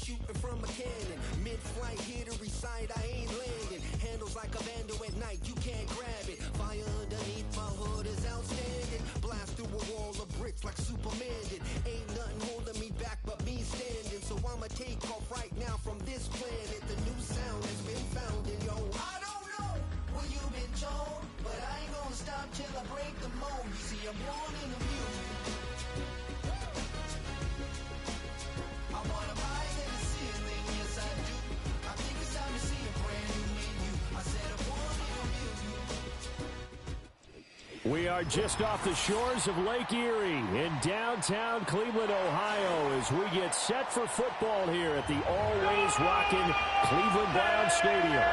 shooting from a cannon. Mid-flight, here to recite, I ain't landing. Handles like a vandal at night, you can't grab it. Fire underneath my hood is outstanding. Blast through a wall of bricks like Superman did. Ain't nothing holding me back but me standing. So I'ma take off right now from this planet. The new sound has been found in yo. I don't know what you've been told, but I ain't gonna stop till I break the mold. You see, I'm born in the music. I wanna rise in the ceiling, yes I do. I think it's time to see a brand new menu. I said I'm born in the music. We are just off the shores of Lake Erie in downtown Cleveland, Ohio, as we get set for football here at the always rocking Cleveland Browns Stadium.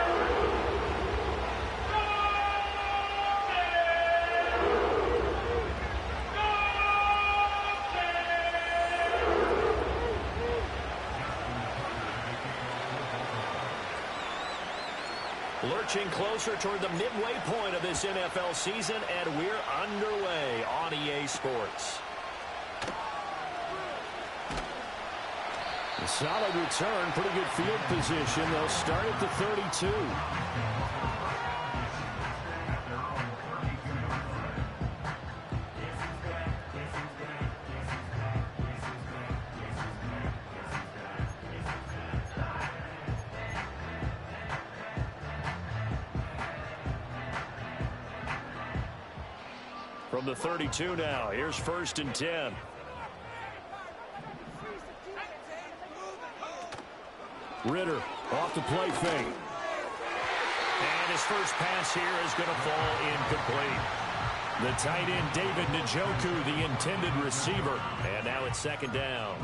Lurching closer toward the midway point of this NFL season, and we're underway on EA Sports. A solid return, pretty good field position. They'll start at the 32. From the 32 now, here's 1st and 10. Ritter off the play fake. And his first pass here is going to fall incomplete. The tight end, David Njoku, the intended receiver. And now it's 2nd down.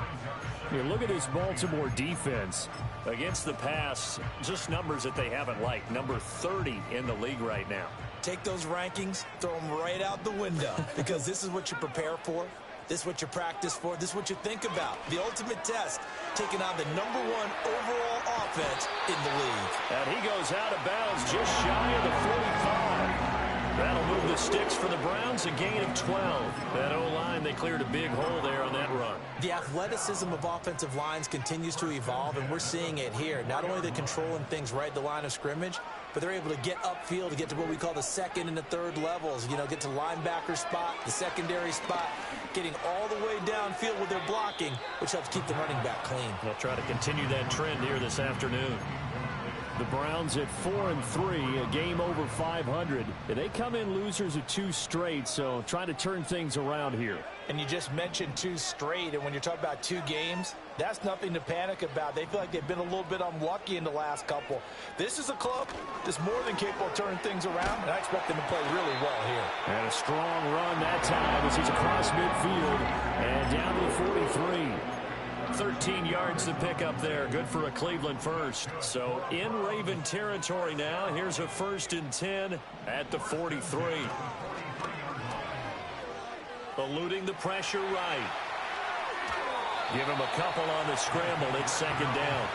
You look at this Baltimore defense against the pass, just numbers that they haven't liked. Number 30 in the league right now. Take those rankings, throw them right out the window, because this is what you prepare for. This is what you practice for. This is what you think about. The ultimate test, taking on the #1 overall offense in the league. And he goes out of bounds just shy of the 45. That'll move the sticks for the Browns, a gain of 12. That O-line, they cleared a big hole there on that run. The athleticism of offensive lines continues to evolve, and we're seeing it here. Not only are they controlling things right at the line of scrimmage, but they're able to get upfield to get to what we call the 2nd and the 3rd levels. You know, get to linebacker spot, the secondary spot, getting all the way downfield with their blocking, which helps keep the running back clean. They'll try to continue that trend here this afternoon. The Browns at 4-3, a game over 500. They come in losers of 2 straight, so trying to turn things around here. And you just mentioned 2 straight, and when you're talking about 2 games, that's nothing to panic about. They feel like they've been a little bit unlucky in the last couple. This is a club that's more than capable of turning things around, and I expect them to play really well here. And a strong run that time as he's across midfield and down to the 43. 13 yards to pick up there. Good for a Cleveland first. So in Raven territory now. Here's a 1st and 10 at the 43. Eluding the pressure right. Give him a couple on the scramble. It's 2nd down.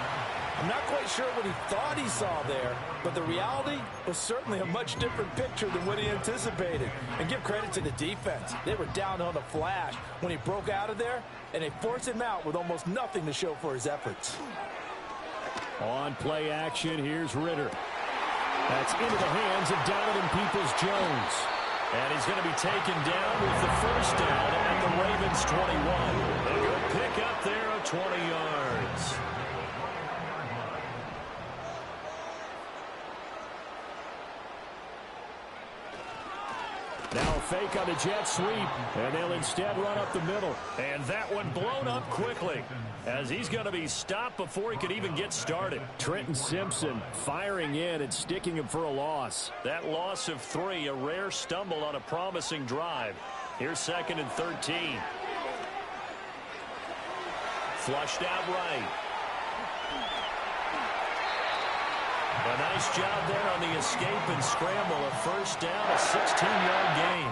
I'm not quite sure what he thought he saw there, but the reality was certainly a much different picture than what he anticipated. And give credit to the defense. They were down on the flash when he broke out of there, and they forced him out with almost nothing to show for his efforts. On play action, here's Ritter. That's into the hands of Donovan Peoples-Jones. And he's going to be taken down with the 1st down at the Ravens 21. A good pick up there of 20 yards. Now a fake on the jet sweep, and they'll instead run up the middle. And that one blown up quickly, as he's going to be stopped before he could even get started. Trenton Simpson firing in and sticking him for a loss. That loss of 3, a rare stumble on a promising drive. Here's 2nd and 13. Flushed out right. A nice job there on the escape and scramble. A 1st down, a 16-yard gain.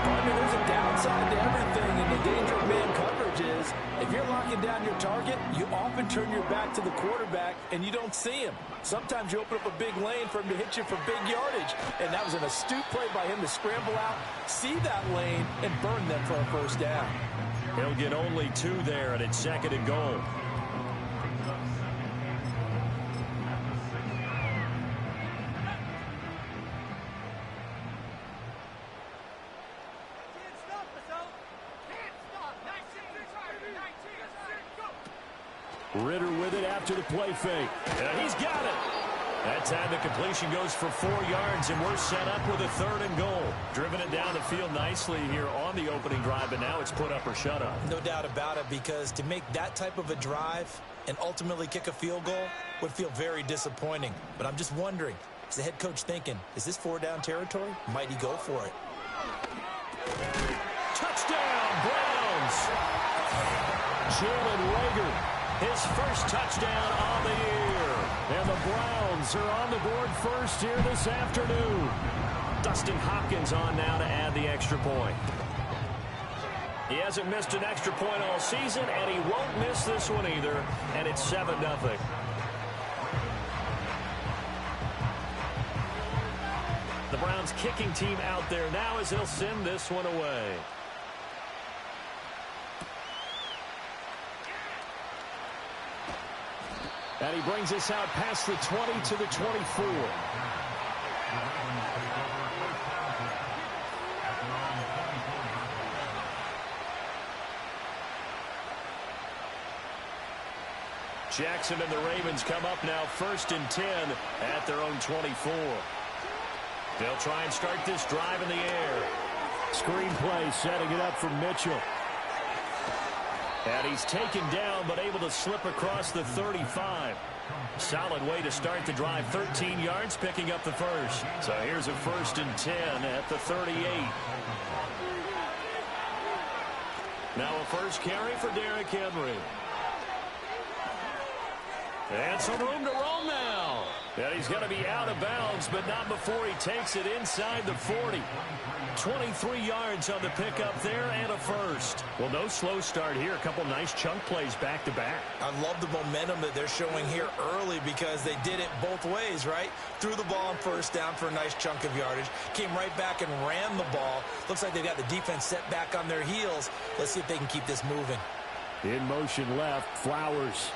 Partner, there's a downside to everything, and the danger of man coverage is if you're locking down your target, you often turn your back to the quarterback, and you don't see him. Sometimes you open up a big lane for him to hit you for big yardage, and that was an astute play by him to scramble out, see that lane, and burn them for a 1st down. He'll get only 2 there, and it's 2nd and goal. Ritter with it after the play fake. He's got it. That time the completion goes for 4 yards, and we're set up with a 3rd and goal. Driven it down the field nicely here on the opening drive, but now it's put up or shut up. No doubt about it, because to make that type of a drive and ultimately kick a field goal would feel very disappointing. But I'm just wondering, is the head coach thinking, is this 4-down territory? Might he go for it? Touchdown, Browns! Jalen Reagor, his first touchdown on the year. And the Browns are on the board first here this afternoon. Dustin Hopkins on now to add the extra point. He hasn't missed an extra point all season, and he won't miss this one either, and it's 7-0. The Browns kicking team out there now as he'll send this one away. And he brings us out past the 20 to the 24. Jackson and the Ravens come up now 1st and 10 at their own 24. They'll try and start this drive in the air. Screenplay setting it up for Mitchell. And he's taken down but able to slip across the 35. Solid way to start the drive. 13 yards picking up the first. So here's a 1st and 10 at the 38. Now a first carry for Derrick Henry. And some room to roam now. And he's going to be out of bounds, but not before he takes it inside the 40. 23 yards on the pickup there and a first. Well, no slow start here. A couple nice chunk plays back-to-back. I love the momentum that they're showing here early because they did it both ways, right? Threw the ball on 1st down for a nice chunk of yardage. Came right back and ran the ball. Looks like they've got the defense set back on their heels. Let's see if they can keep this moving. In motion left, Flowers.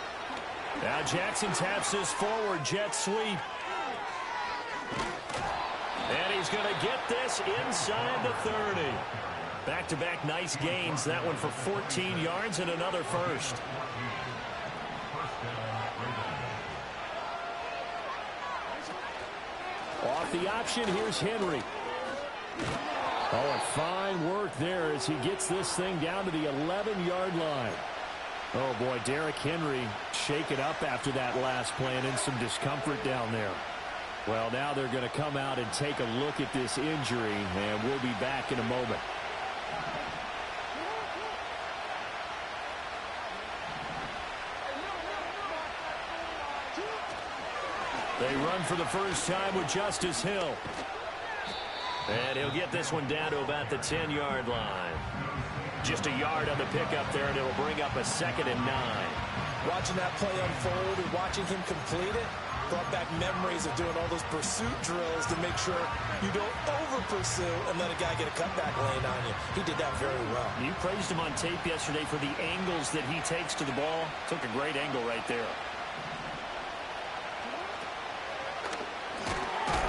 Now Jackson taps his forward jet sweep. And he's going to get this inside the 30. Back-to-back nice gains. That one for 14 yards and another first. Off the option, here's Henry. Oh, and fine work there as he gets this thing down to the 11-yard line. Oh, boy, Derrick Henry shaken up after that last play and in some discomfort down there. Well, now they're going to come out and take a look at this injury, and we'll be back in a moment. They run for the first time with Justice Hill. And he'll get this one down to about the 10-yard line. Just a yard on the pickup there, and it'll bring up a 2nd and 9. Watching that play unfold and watching him complete it brought back memories of doing all those pursuit drills to make sure you don't over-pursue and let a guy get a cutback lane on you. He did that very well. You praised him on tape yesterday for the angles that he takes to the ball. Took a great angle right there.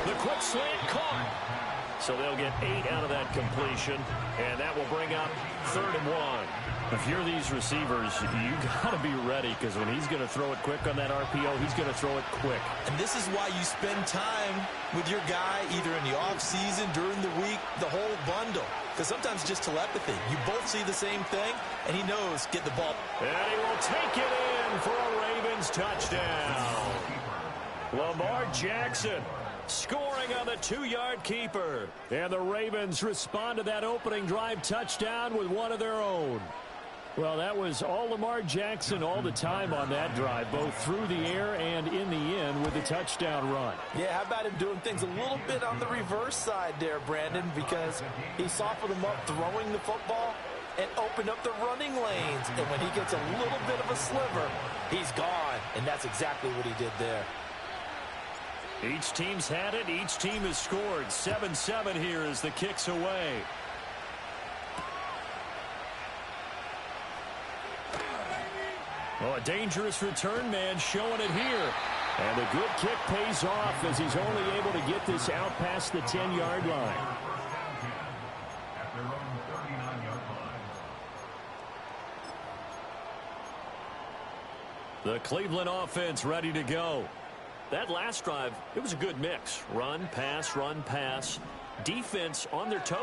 The quick slant caught. So they'll get 8 out of that completion, and that will bring up 3rd and 1. If you're these receivers, you got to be ready, because when he's going to throw it quick on that RPO, he's going to throw it quick. And this is why you spend time with your guy either in the offseason, during the week, the whole bundle. Because sometimes just telepathy. You both see the same thing, and he knows get the ball. And he will take it in for a Ravens touchdown. Lamar Jackson scoring on the 2-yard keeper. And the Ravens respond to that opening drive touchdown with one of their own. Well, that was all Lamar Jackson all the time on that drive, both through the air and in the end with the touchdown run. Yeah, how about him doing things a little bit on the reverse side there, Brandon, because he softened them up throwing the football and opened up the running lanes. And when he gets a little bit of a sliver, he's gone. And that's exactly what he did there. Each team's had it. Each team has scored. 7-7 here as the kick's away. Oh, a dangerous return man showing it here. And the good kick pays off as he's only able to get this out past the 10-yard line. The Cleveland offense ready to go. That last drive, it was a good mix. Run, pass, defense on their toes.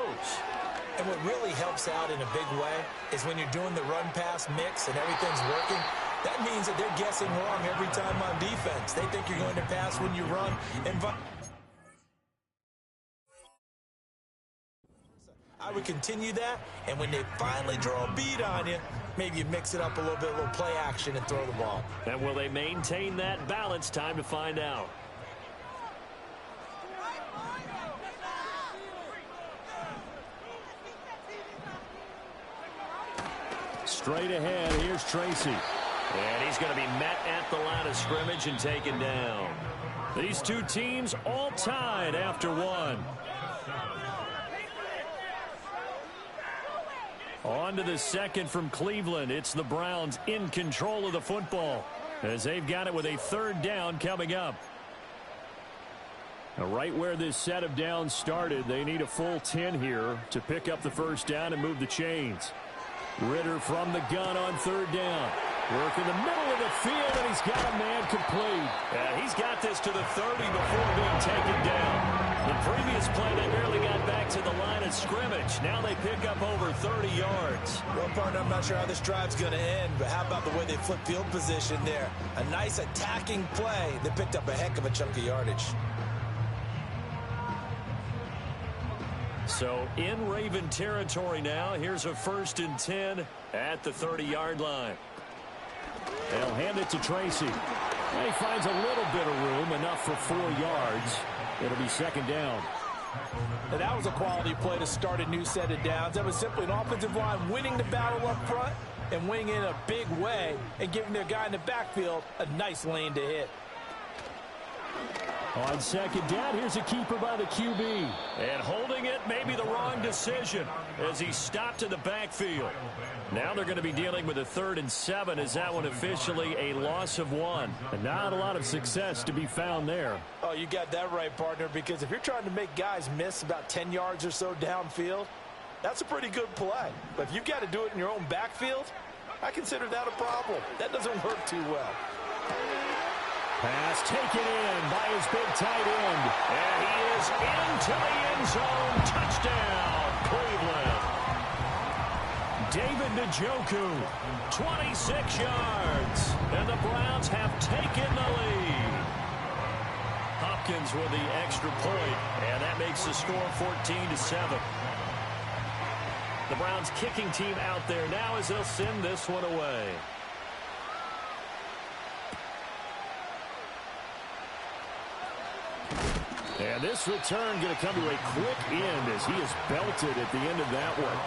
And what really helps out in a big way is when you're doing the run-pass mix and everything's working, that means that they're guessing wrong every time on defense. They think you're going to pass when you run. And I would continue that, and when they finally draw a beat on you, maybe you mix it up a little bit, a little play action, and throw the ball. And will they maintain that balance? Time to find out. Straight ahead, here's Tracy. And he's going to be met at the line of scrimmage and taken down. These two teams all tied after one. On to the second from Cleveland. It's the Browns in control of the football as they've got it with a third down coming up. Now, right where this set of downs started, they need a full 10 here to pick up the first down and move the chains. Ridder from the gun on third down. Work in the middle of the field, and he's got a man complete. Yeah, he's got this to the 30 before being taken down. The previous play, they barely got back to the line of scrimmage. Now they pick up over 30 yards. Well, partner, I'm not sure how this drive's going to end, but how about the way they flip field position there? A nice attacking play. They picked up a heck of a chunk of yardage. So in Raven territory now. Here's a 1st and 10 at the 30-yard line. They'll hand it to Tracy. And he finds a little bit of room, enough for 4 yards. It'll be second down. And that was a quality play to start a new set of downs. That was simply an offensive line winning the battle up front and winning in a big way and giving their guy in the backfield a nice lane to hit. On second down, here's a keeper by the QB. And holding it may be the wrong decision as he stopped in the backfield. Now they're going to be dealing with a 3rd and 7 as that one officially a loss of 1. And not a lot of success to be found there. Oh, you got that right, partner, because if you're trying to make guys miss about 10 yards or so downfield, that's a pretty good play. But if you've got to do it in your own backfield, I consider that a problem. That doesn't work too well. Pass taken in by his big tight end. And he is into the end zone. Touchdown, Cleveland. David Njoku, 26 yards. And the Browns have taken the lead. Hopkins with the extra point. And that makes the score 14-7. The Browns kicking team out there now as they'll send this one away. And this return going to come to a quick end as he is belted at the end of that one.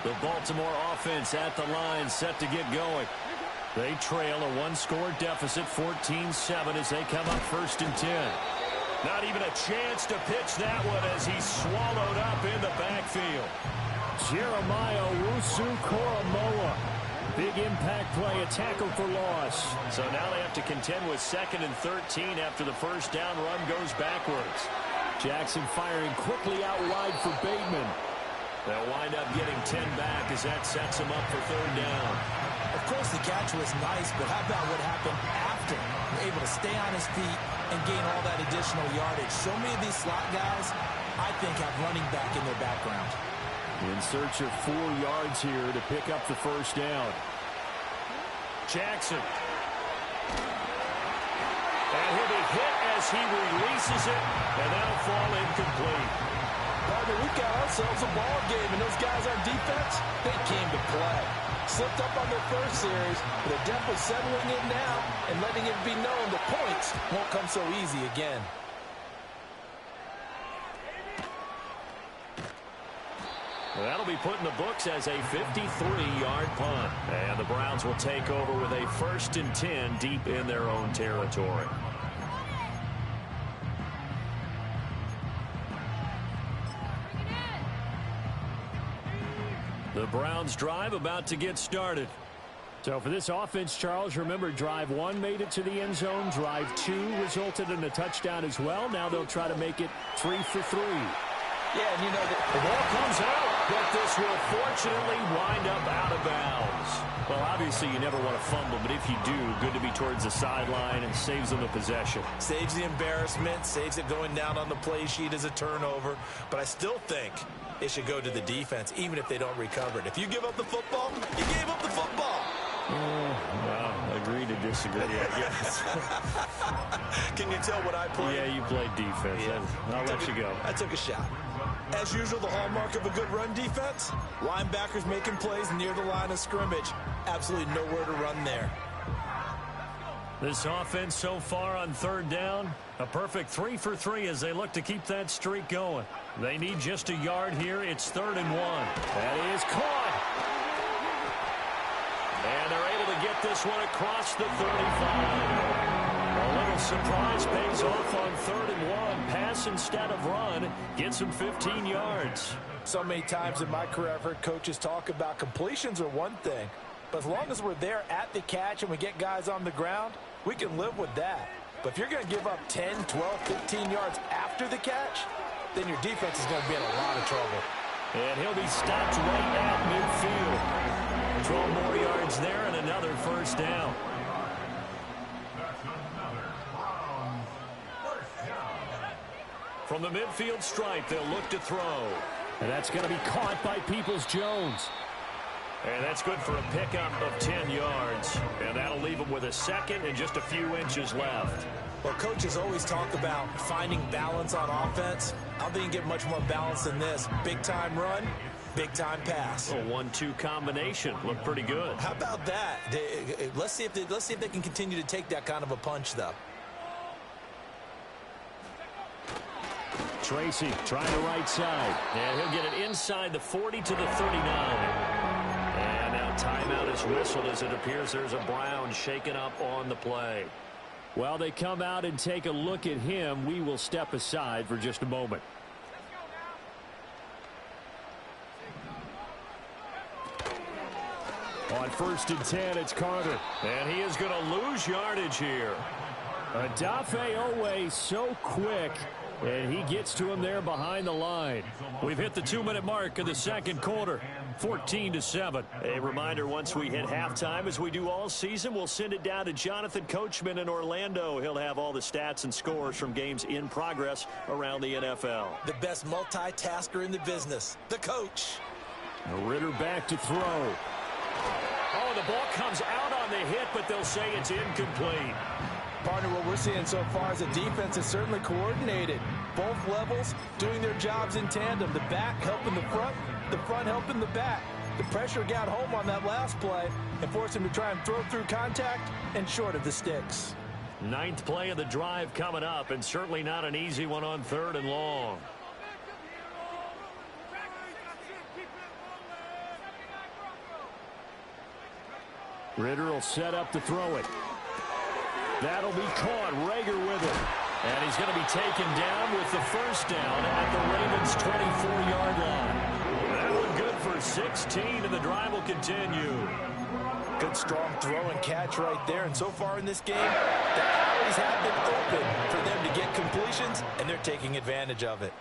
The Baltimore offense at the line set to get going. They trail a 1-score deficit, 14-7 as they come up 1st and 10. Not even a chance to pitch that one as he's swallowed up in the backfield. Jeremiah Owusu-Koramoah. Big impact play, a tackle for loss. So now they have to contend with 2nd and 13 after the first down run goes backwards. Jackson firing quickly out wide for Bateman. They'll wind up getting 10 back as that sets them up for 3rd down. Of course, the catch was nice, but how about what happened after? Able to stay on his feet and gain all that additional yardage. So many of these slot guys, I think, have running back in their background. In search of 4 yards here to pick up the first down. Jackson. And he'll be hit as he releases it, and that'll fall incomplete. Partner, we've got ourselves a ball game, and those guys on defense, they came to play. Slipped up on their first series, but they're definitely settling in now and letting it be known the points won't come so easy again. Well, that'll be put in the books as a 53-yard punt. And the Browns will take over with a 1st and 10 deep in their own territory. The Browns drive about to get started. So for this offense, Charles, remember, drive 1 made it to the end zone. Drive 2 resulted in a touchdown as well. Now they'll try to make it 3 for 3. Yeah, and you know, The ball comes out, but this will fortunately wind up out of bounds. Well, obviously you never want to fumble, but if you do, good to be towards the sideline and saves them the possession. Saves the embarrassment, saves it going down on the play sheet as a turnover. But I still think it should go to the defense, even if they don't recover it. If you give up the football, you gave up the football. Well, agree to disagree, I guess. Can you tell what I played? Yeah, you played defense. Yeah. I'll let you go. I took a shot. As usual, the hallmark of a good run defense, linebackers making plays near the line of scrimmage. Absolutely nowhere to run there. This offense so far on 3rd down, a perfect 3 for 3 as they look to keep that streak going. They need just a yard here. It's 3rd and 1. That is caught. And they're able to get this one across the 35. A little surprise pays off on 3rd and 1. Pass instead of run. Gets him 15 yards. so many times in my career I've heard coaches talk about completions are one thing, but as long as we're there at the catch and we get guys on the ground, we can live with that. But if you're going to give up 10, 12, 15 yards after the catch, then your defense is going to be in a lot of trouble. And he'll be stopped right at midfield. 12 more yards there and another first down. From the midfield stripe, they'll look to throw. And that's going to be caught by Peoples-Jones. And that's good for a pickup of 10 yards. And that'll leave them with a second and just a few inches left. Well, coaches always talk about finding balance on offense. I don't think you can get much more balance than this. Big-time run, big-time pass. A 1-2 combination. Looked pretty good. How about that? Let's see if they can continue to take that kind of a punch, though. Tracy trying the right side. And he'll get it inside the 40 to the 39. And now timeout is whistled as it appears there's a Brown shaken up on the play. While they come out and take a look at him, we will step aside for just a moment. On 1st and 10, it's Carter. And he is going to lose yardage here. Odafe Oweh so quick. And he gets to him there behind the line. We've hit the 2-minute mark of the second quarter. 14-7. A reminder, once we hit halftime, as we do all season, we'll send it down to Jonathan Coachman in Orlando. He'll have all the stats and scores from games in progress around the NFL. The best multitasker in the business, the coach. Ritter back to throw. Oh, the ball comes out on the hit, but they'll say it's incomplete. Partner, what we're seeing so far as a defense is certainly coordinated. Both levels doing their jobs in tandem. The back helping the front helping the back. The pressure got home on that last play and forced him to try and throw through contact and short of the sticks. 9th play of the drive coming up, and certainly not an easy one on 3rd and long. Ritter will set up to throw it. That'll be caught. Rager with it. And he's going to be taken down with the first down at the Ravens' 24-yard line. That one good for 16, and the drive will continue. Good strong throw and catch right there. And so far in this game, the alleys have been open for them to get completions, and they're taking advantage of it.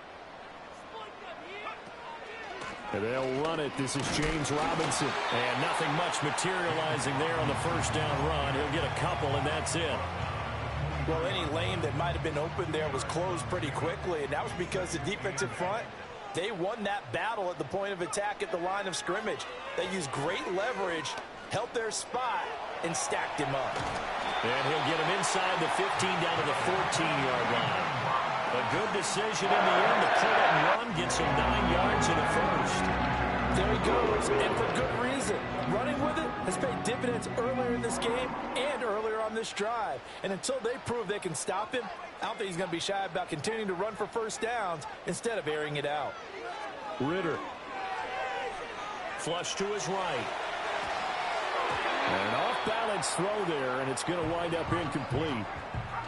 And they'll run it. This is James Robinson. And nothing much materializing there on the first down run. He'll get a couple, and that's it. Well, any lane that might have been open there was closed pretty quickly, and that was because the defensive front, they won that battle at the point of attack at the line of scrimmage. They used great leverage, held their spot, and stacked him up. And he'll get him inside the 15 down to the 14-yard line. A good decision in the end to pull it and run, gets him 9 yards in the first. There he goes, and for good reason. Running with it has paid dividends earlier in this game and earlier on this drive. And until they prove they can stop him, I don't think he's going to be shy about continuing to run for first downs instead of airing it out. Ritter. Flush to his right. And an off-balance throw there, and it's going to wind up incomplete.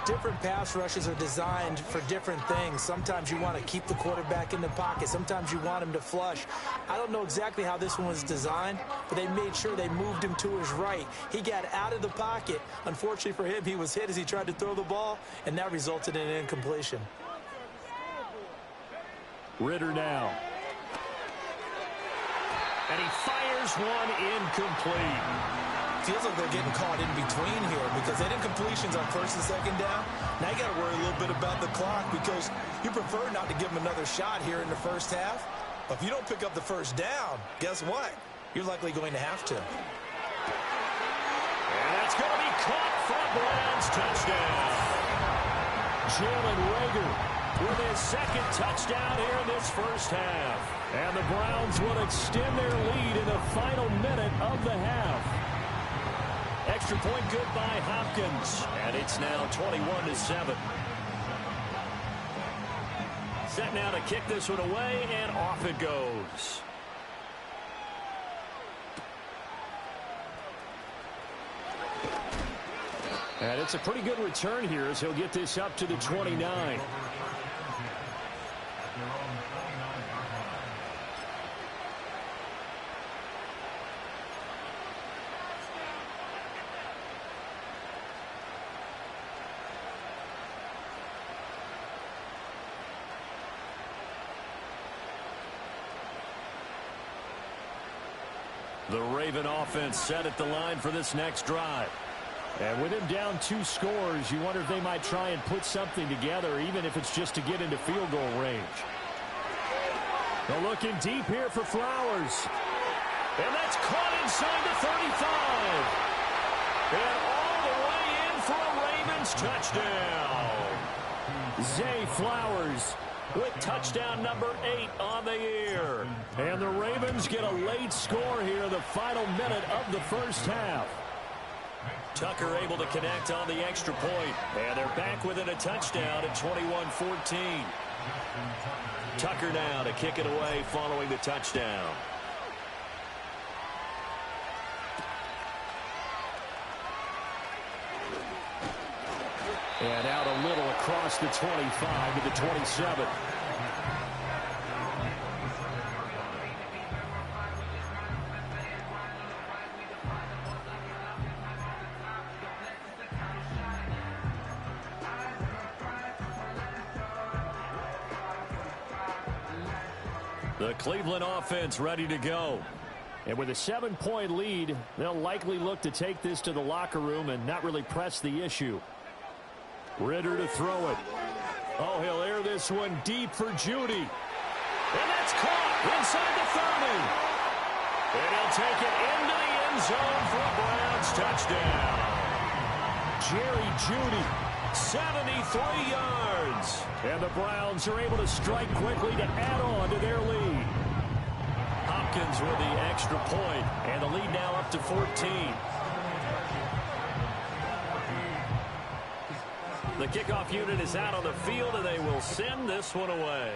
different pass rushes are designed for different things. Sometimes you want to keep the quarterback in the pocket. Sometimes you want him to flush. I don't know exactly how this one was designed, but they made sure they moved him to his right. He got out of the pocket. Unfortunately for him, he was hit as he tried to throw the ball, and that resulted in an incompletion. Ritter now. And he fires one incomplete. Feels like they're getting caught in between here because they did completions on first and second down. Now you got to worry a little bit about the clock because you prefer not to give them another shot here in the first half. But if you don't pick up the first down, guess what? You're likely going to have to. And that's going to be caught for a Browns touchdown. Jalen Reagor with his second touchdown here in this first half. And the Browns will extend their lead in the final minute of the half. Extra point good by Hopkins. And it's now 21-7. Set now to kick this one away, and off it goes. And it's a pretty good return here as he'll get this up to the 29. The Raven offense set at the line for this next drive. And with him down 2 scores, you wonder if they might try and put something together, even if it's just to get into field goal range. They're looking deep here for Flowers. And that's caught inside the 35. And all the way in for a Ravens touchdown. Zay Flowers with touchdown number 8 on the year. And the Ravens get a late score here in the final minute of the first half. Tucker able to connect on the extra point. And they're back within a touchdown at 21-14. Tucker now to kick it away following the touchdown. And out a little across the 25 to the 27. The Cleveland offense ready to go. And with a 7-point lead, they'll likely look to take this to the locker room and not really press the issue. Ritter to throw it. Oh, he'll air this one deep for Judy. And that's caught inside the 30. And he'll take it into the end zone for a Browns touchdown. Jerry Judy, 73 yards. And the Browns are able to strike quickly to add on to their lead. Hopkins with the extra point, and the lead now up to 14. The kickoff unit is out on the field, and they will send this one away.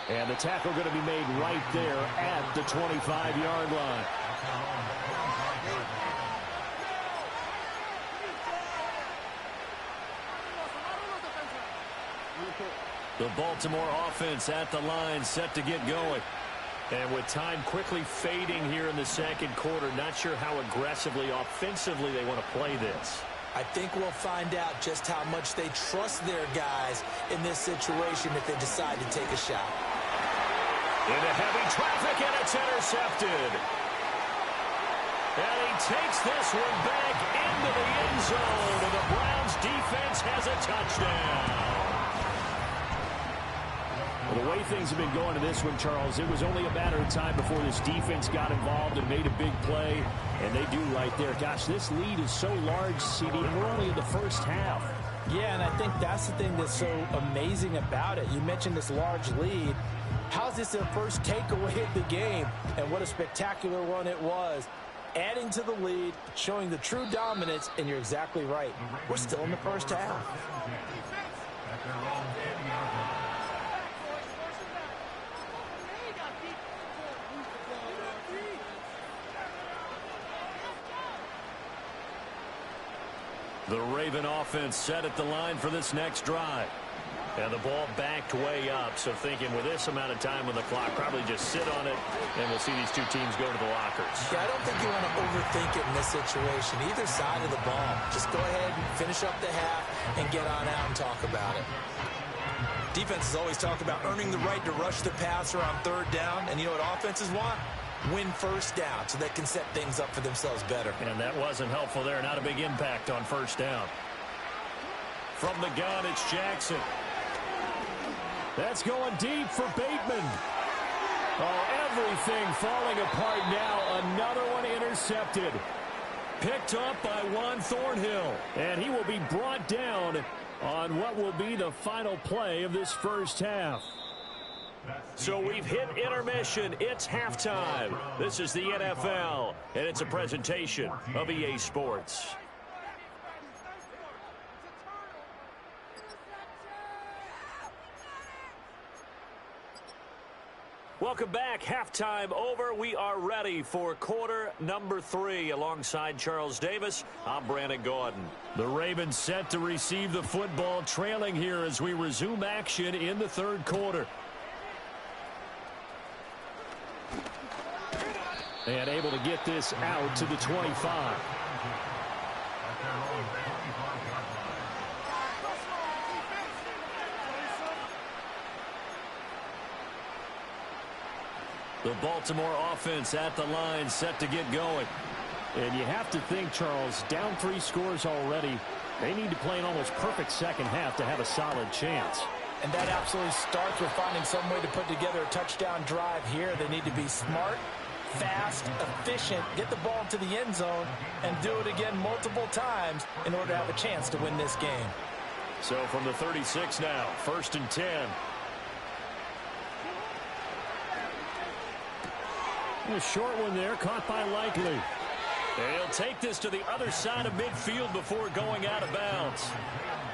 And the tackle going to be made right there at the 25-yard line. The Baltimore offense at the line, set to get going. And with time quickly fading here in the second quarter, not sure how aggressively, offensively they want to play this. I think we'll find out just how much they trust their guys in this situation if they decide to take a shot. Into heavy traffic, and it's intercepted. And he takes this one back into the end zone, and the Browns defense has a touchdown. Well, the way things have been going to this one, Charles, it was only a matter of time before this defense got involved and made a big play, and they do right there. Gosh, this lead is so large, CD, and we're only in the first half. Yeah, and I think that's the thing that's so amazing about it. You mentioned this large lead. How's this their first takeaway of the game? And what a spectacular one it was. Adding to the lead, showing the true dominance, and you're exactly right. We're still in the first half. The Raven offense set at the line for this next drive. And the ball backed way up, so thinking with this amount of time on the clock, probably just sit on it, and we'll see these two teams go to the lockers. Yeah, I don't think you want to overthink it in this situation. Either side of the ball. Just go ahead and finish up the half and get on out and talk about it. Defenses always talk about earning the right to rush the passer on third down, and you know what offenses want? Win first down so they can set things up for themselves better. And that wasn't helpful there. Not a big impact on first down. From the gun, it's Jackson. That's going deep for Bateman. Oh, everything falling apart now. Another one intercepted. Picked up by Juan Thornhill. And he will be brought down on what will be the final play of this first half. So we've hit intermission. It's halftime. This is the NFL, and it's a presentation of EA Sports. Welcome back. Halftime over. We are ready for quarter number 3. Alongside Charles Davis, I'm Brandon Gaudin. The Ravens set to receive the football, trailing here as we resume action in the third quarter. And able to get this out to the 25. The Baltimore offense at the line, set to get going. And you have to think, Charles, down 3 scores already. They need to play an almost perfect second half to have a solid chance. And that absolutely starts with finding some way to put together a touchdown drive here. They need to be smart, fast, efficient, get the ball into the end zone, and do it again multiple times in order to have a chance to win this game. So from the 36 now, 1st and 10. A short one there, caught by Likely. They'll take this to the other side of midfield before going out of bounds.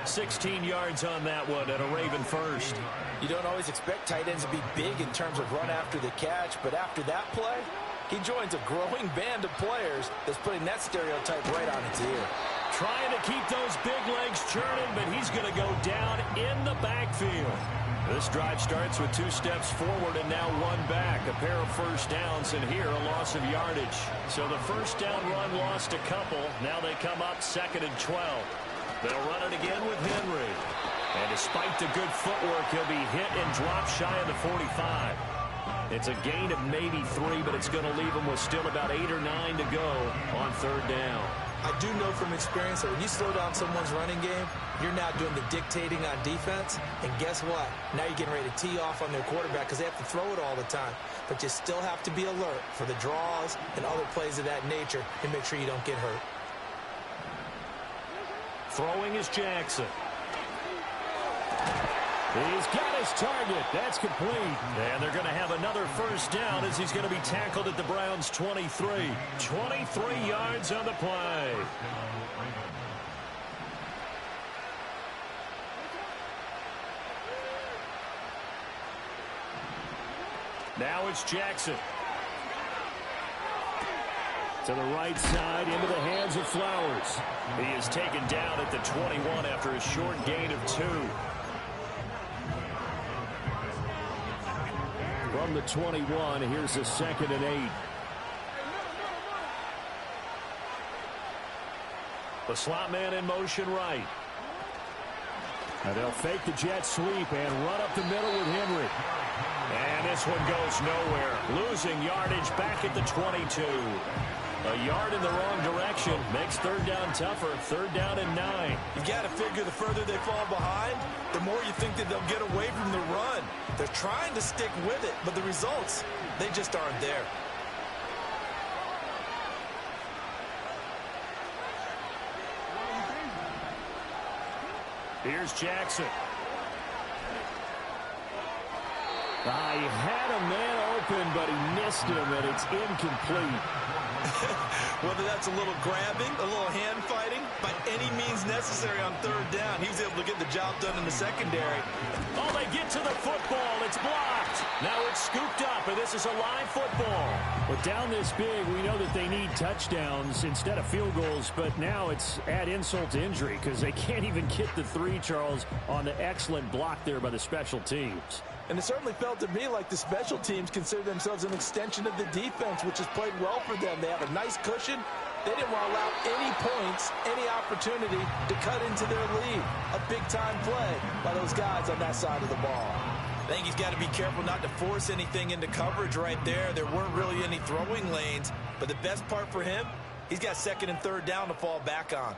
16 yards on that one, and a Raven first. You don't always expect tight ends to be big in terms of run after the catch, but after that play, he joins a growing band of players that's putting that stereotype right on its ear. Trying to keep those big legs churning, but he's going to go down in the backfield. This drive starts with 2 steps forward and now 1 back. A pair of first downs, and here a loss of yardage. So the first down run lost a couple. Now they come up 2nd and 12. They'll run it again with Henry. And despite the good footwork, he'll be hit and drop shy of the 45. It's a gain of maybe 3, but it's going to leave him with still about 8 or 9 to go on 3rd down. I do know from experience that when you slow down someone's running game, you're now doing the dictating on defense. And guess what? Now you're getting ready to tee off on their quarterback because they have to throw it all the time. But you still have to be alert for the draws and other plays of that nature and make sure you don't get hurt. Throwing is Jackson. He's got his target. That's complete. And they're going to have another first down as he's going to be tackled at the Browns' 23. 23 yards on the play. Now it's Jackson. To the right side, into the hands of Flowers. He is taken down at the 21 after a short gain of 2. From the 21, here's a 2nd and 8. The slot man in motion right. And they'll fake the jet sweep and run up the middle with Henry. And this one goes nowhere. Losing yardage back at the 22. A yard in the wrong direction makes 3rd down tougher. 3rd down and 9. You got to figure the further they fall behind, the more you think that they'll get away from the run. They're trying to stick with it, but the results, they just aren't there. Here's Jackson. He had a man open, but he missed him, and it's incomplete. Whether that's a little grabbing, a little hand fighting, by any means necessary on third down, he was able to get the job done in the secondary. Oh, they get to the football. It's blocked. Now it's scooped up, and this is a live football. But down this big, we know that they need touchdowns instead of field goals, but now it's add insult to injury because they can't even get the 3, Charles, on the excellent block there by the special teams. And it certainly felt to me like the special teams consider themselves an extension of the defense, which has played well for them. They have a nice cushion. They didn't want to allow any points, any opportunity to cut into their lead. A big-time play by those guys on that side of the ball. I think he's got to be careful not to force anything into coverage right there. There weren't really any throwing lanes, but the best part for him, he's got second and third down to fall back on.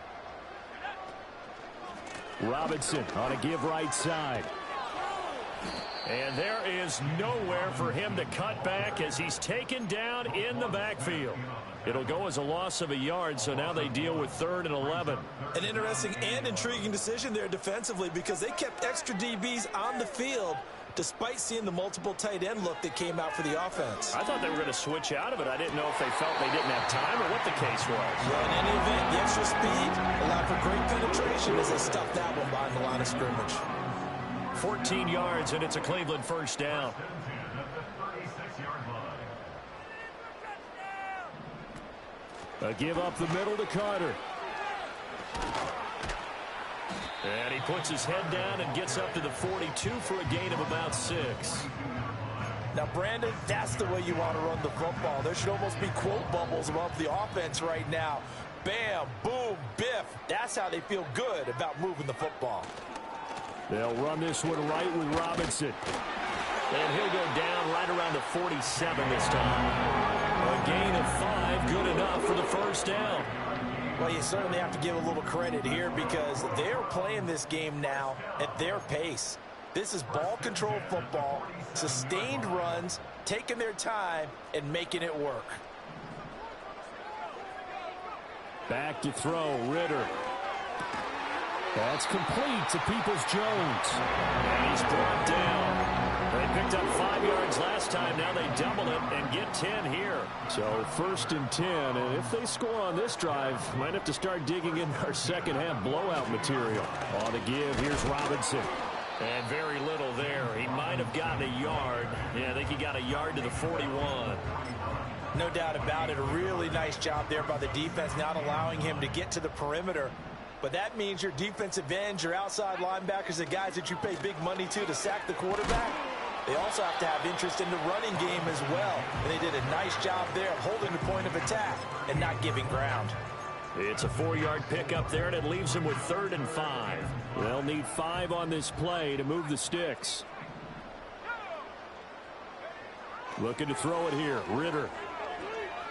Robinson on a give right side. And there is nowhere for him to cut back as he's taken down in the backfield. It'll go as a loss of a yard, so now they deal with 3rd and 11. An interesting and intriguing decision there defensively because they kept extra DBs on the field despite seeing the multiple tight end look that came out for the offense. I thought they were going to switch out of it. I didn't know if they felt they didn't have time or what the case was. Well, in any event, the extra speed allowed for great penetration as they stuffed that one behind the line of scrimmage. 14 yards, and it's a Cleveland first down. A give up the middle to Carter. And he puts his head down and gets up to the 42 for a gain of about 6. Now, Brandon, that's the way you want to run the football. There should almost be quote bubbles above the offense right now. Bam, boom, biff. That's how they feel good about moving the football. They'll run this one right with Robinson. And he'll go down right around the 47 this time. A gain of 5, good enough for the first down. Well, you certainly have to give a little credit here because they're playing this game now at their pace. This is ball control football, sustained runs, taking their time and making it work. Back to throw, Ritter. That's complete to Peoples-Jones. And he's brought down. They picked up 5 yards last time. Now they double it and get 10 here. So 1st and 10. And if they score on this drive, might have to start digging in our second half blowout material. On the give, here's Robinson. And very little there. He might have gotten a yard. Yeah, I think he got a yard to the 41. No doubt about it. A really nice job there by the defense, not allowing him to get to the perimeter. But that means your defensive ends, your outside linebackers, the guys that you pay big money to sack the quarterback, they also have to have interest in the running game as well. And they did a nice job there of holding the point of attack and not giving ground. It's a 4-yard pickup there, and it leaves them with 3rd and 5. They'll need 5 on this play to move the sticks. Looking to throw it here, Ritter.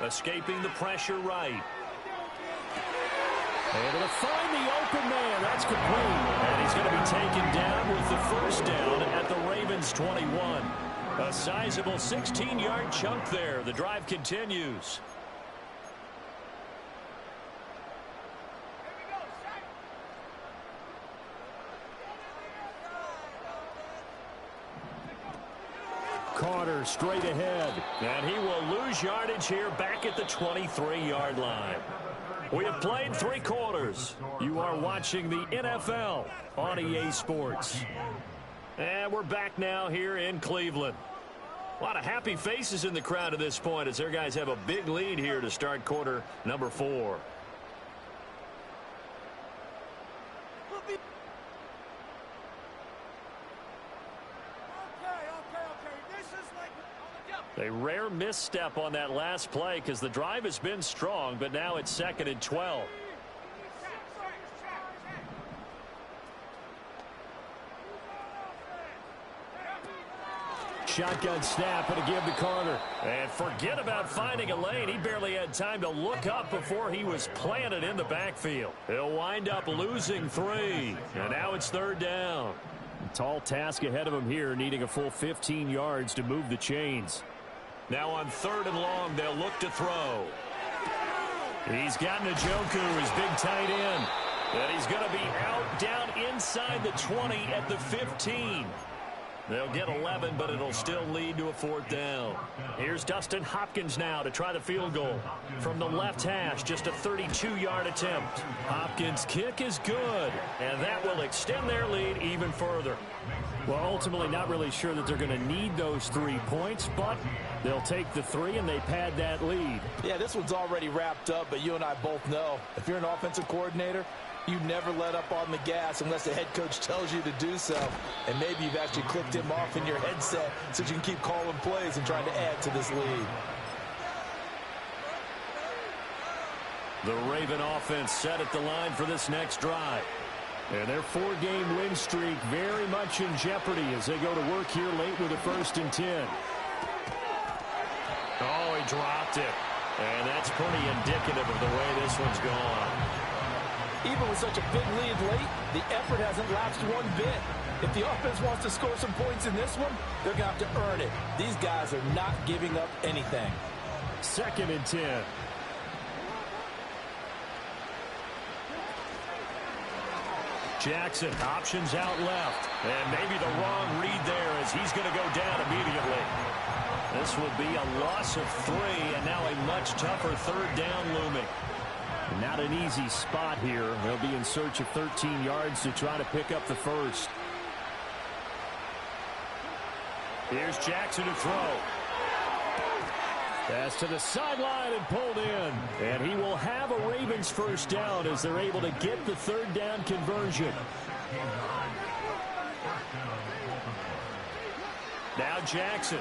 Escaping the pressure right. Able to find the open man. That's complete. And he's going to be taken down with the first down at the Ravens 21. A sizable 16-yard chunk there. The drive continues. Carter straight ahead. And he will lose yardage here back at the 23-yard line. We have played 3 quarters. You are watching the NFL on EA Sports. And we're back now here in Cleveland. A lot of happy faces in the crowd at this point as their guys have a big lead here to start quarter number 4. A rare misstep on that last play because the drive has been strong, but now it's 2nd and 12. Shotgun snap and a give to Carter. And forget about finding a lane. He barely had time to look up before he was planted in the backfield. He'll wind up losing 3. And now it's 3rd down. A tall task ahead of him here, needing a full 15 yards to move the chains. Now on 3rd and long, they'll look to throw. He's got Njoku, his big tight end. And he's going to be out down inside the 20 at the 15. They'll get 11, but it'll still lead to a 4th down. Here's Dustin Hopkins now to try the field goal. From the left hash, just a 32-yard attempt. Hopkins' kick is good, and that will extend their lead even further. Well, ultimately not really sure that they're going to need those 3 points, but they'll take the 3 and they pad that lead. Yeah, this one's already wrapped up, but you and I both know if you're an offensive coordinator, you never let up on the gas unless the head coach tells you to do so. And maybe you've actually clicked him off in your headset so you can keep calling plays and trying to add to this lead. The Raven offense set at the line for this next drive. And their 4-game win streak very much in jeopardy as they go to work here late with a 1st and 10. Oh, he dropped it. And that's pretty indicative of the way this one's gone. Even with such a big lead late, the effort hasn't lapsed one bit. If the offense wants to score some points in this one, they're going to have to earn it. These guys are not giving up anything. 2nd and 10. Jackson, options out left. And maybe the wrong read there as he's going to go down immediately. This will be a loss of 3, and now a much tougher 3rd down looming. Not an easy spot here. They'll be in search of 13 yards to try to pick up the 1st. Here's Jackson to throw. Pass to the sideline and pulled in. And he will have a Ravens 1st down as they're able to get the 3rd down conversion. Now Jackson.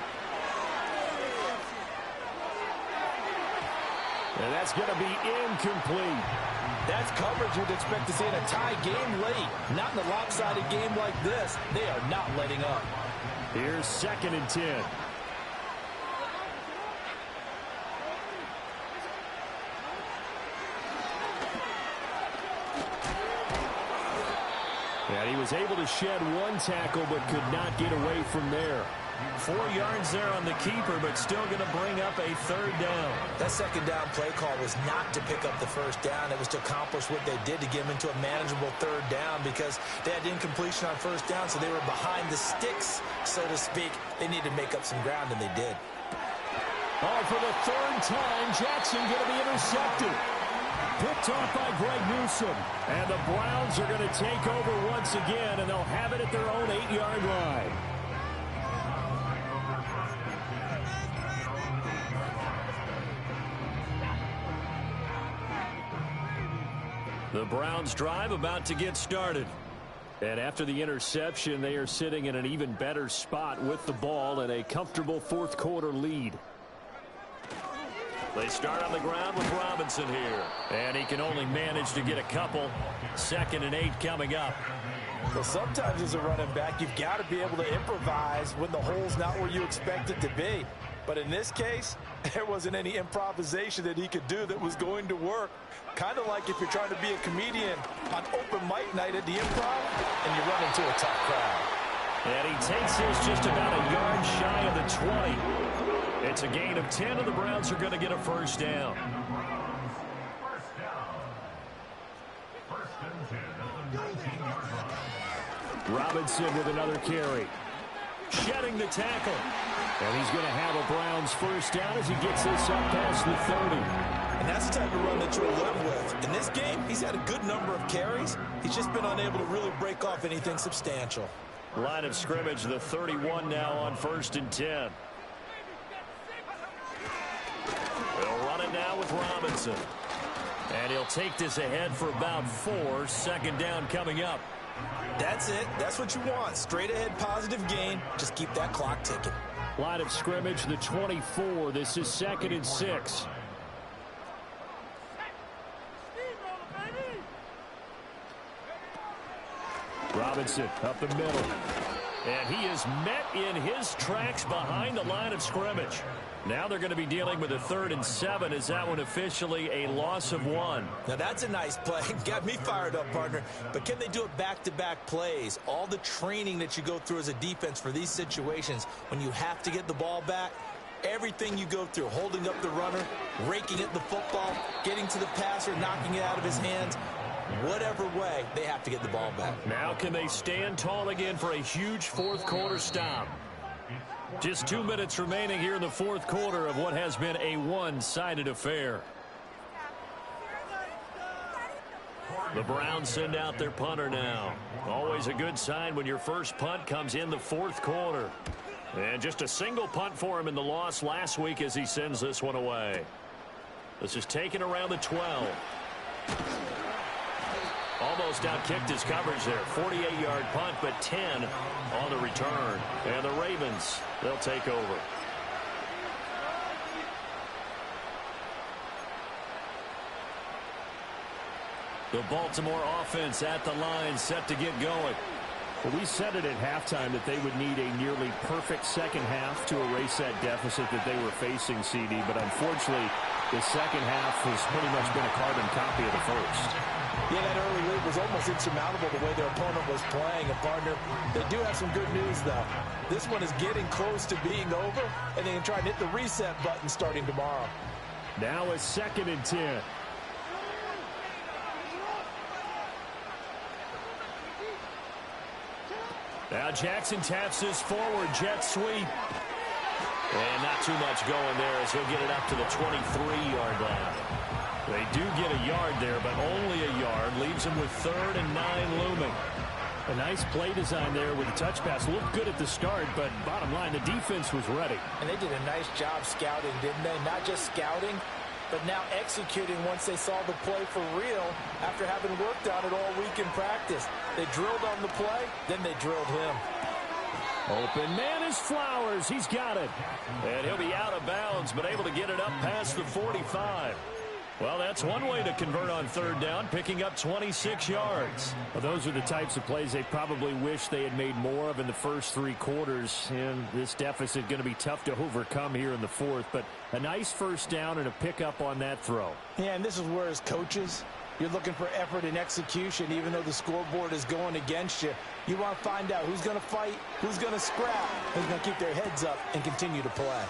And that's going to be incomplete. That's coverage you'd expect to see in a tie game late. Not in a lopsided game like this. They are not letting up. Here's 2nd and 10. And he was able to shed 1 tackle but could not get away from there. 4 yards there on the keeper, but still going to bring up a 3rd down. That 2nd down play call was not to pick up the 1st down. It was to accomplish what they did to get them into a manageable 3rd down because they had incompletion on 1st down, so they were behind the sticks, so to speak. They needed to make up some ground, and they did. Oh, for the 3rd time, Jackson going to be intercepted. Picked off by Greg Newsome. And the Browns are going to take over once again, and they'll have it at their own 8-yard line. The Browns drive about to get started. And after the interception, they are sitting in an even better spot with the ball and a comfortable 4th quarter lead. They start on the ground with Robinson here. And he can only manage to get a couple. 2nd and 8 coming up. Well, sometimes as a running back, you've got to be able to improvise when the hole's not where you expect it to be. But in this case, there wasn't any improvisation that he could do that was going to work. Kind of like if you're trying to be a comedian on open mic night at the Improv and you run into a tough crowd. And he takes this just about a yard shy of the 20. It's a gain of 10, and the Browns are going to get a 1st down. Robinson with another carry. Shedding the tackle. And he's going to have a Browns 1st down as he gets this up past the 30. And that's the type of run that you'll live with. In this game, he's had a good number of carries. He's just been unable to really break off anything substantial. Line of scrimmage, the 31 now on 1st and 10. They'll run it now with Robinson. And he'll take this ahead for about 4. 2nd down coming up. That's it. That's what you want. Straight ahead positive gain. Just keep that clock ticking. Line of scrimmage, the 24. This is 2nd and 6. Robinson up the middle. And he is met in his tracks behind the line of scrimmage. Now they're going to be dealing with a 3rd and 7. Is that one officially a loss of 1? Now that's a nice play. Got me fired up, partner. But can they do it back-to-back plays? All the training that you go through as a defense for these situations, when you have to get the ball back, everything you go through, holding up the runner, raking at the football, getting to the passer, knocking it out of his hands, Whatever way, they have to get the ball back. Now can they stand tall again for a huge fourth quarter stop? Just 2 minutes remaining here in the fourth quarter of what has been a one-sided affair. The Browns send out their punter now. Always a good sign when your first punt comes in the fourth quarter. And just a single punt for him in the loss last week as he sends this one away. This is taken around the 12. Almost outkicked his coverage there. 48-yard punt, but 10 on the return. And the Ravens, they'll take over. The Baltimore offense at the line, set to get going. Well, we said it at halftime that they would need a nearly perfect second half to erase that deficit that they were facing, CD. But unfortunately, the second half has pretty much been a carbon copy of the first. Yeah, that early lead was almost insurmountable the way their opponent was playing. And, partner, they do have some good news, though. This one is getting close to being over, and they can try and hit the reset button starting tomorrow. Now a 2nd and 10. Now Jackson taps this forward, jet sweep. And not too much going there as he'll get it up to the 23-yard line. They do get a yard there, but only a yard. Leaves them with 3rd and 9 looming. A nice play design there with the touch pass. Looked good at the start, but bottom line, the defense was ready. And they did a nice job scouting, didn't they? Not just scouting, but now executing once they saw the play for real after having worked on it all week in practice. They drilled on the play, then they drilled him. Open man is Flowers. He's got it. And he'll be out of bounds, but able to get it up past the 45. Well, that's one way to convert on 3rd down, picking up 26 yards. Well, those are the types of plays they probably wish they had made more of in the first 3 quarters. And this deficit going to be tough to overcome here in the 4th. But a nice first down and a pickup on that throw. Yeah, and this is where as coaches, you're looking for effort and execution, even though the scoreboard is going against you. You want to find out who's going to fight, who's going to scrap, who's going to keep their heads up and continue to play.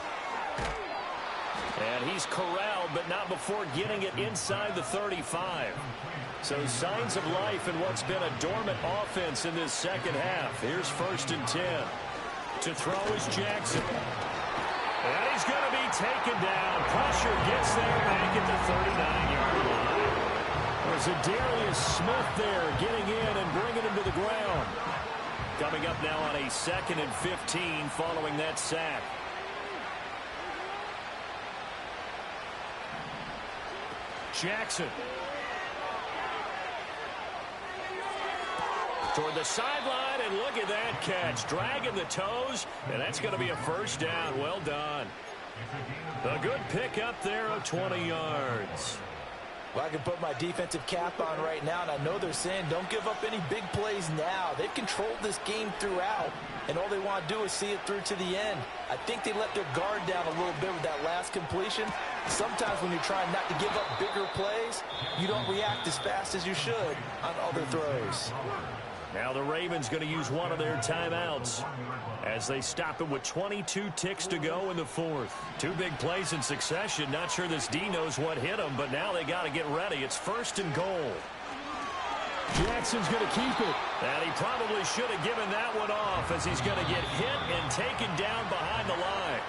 And he's corralled, but not before getting it inside the 35. So signs of life in what's been a dormant offense in this second half. Here's 1st and 10. To throw is Jackson. And he's going to be taken down. Pressure gets there back at the 39-yard line. There's a Darius Smith there getting in and bringing him to the ground. Coming up now on a 2nd and 15 following that sack. Jackson. Toward the sideline, and look at that catch. Dragging the toes, and that's going to be a first down. Well done. A good pickup there of 20 yards. Well, I can put my defensive cap on right now, and I know they're saying don't give up any big plays now. They've controlled this game throughout, and all they want to do is see it through to the end. I think they let their guard down a little bit with that last completion. Sometimes when you're trying not to give up bigger plays, you don't react as fast as you should on other throws. Now the Ravens going to use one of their timeouts as they stop it with 22 ticks to go in the 4th. 2 big plays in succession. Not sure this D knows what hit him, but now they got to get ready. It's 1st and goal. Jackson's going to keep it. And he probably should have given that one off as he's going to get hit and taken down behind the line.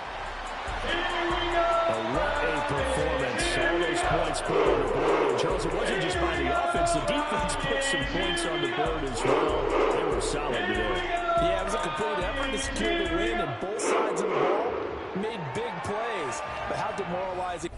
Oh, what a performance. All those points put on the board. And Charles, it wasn't just by the offense. The defense put some points on the board as well. They were solid today. Yeah, it was a complete effort to secure the win, and both sides of the ball made big plays. But how demoralizing.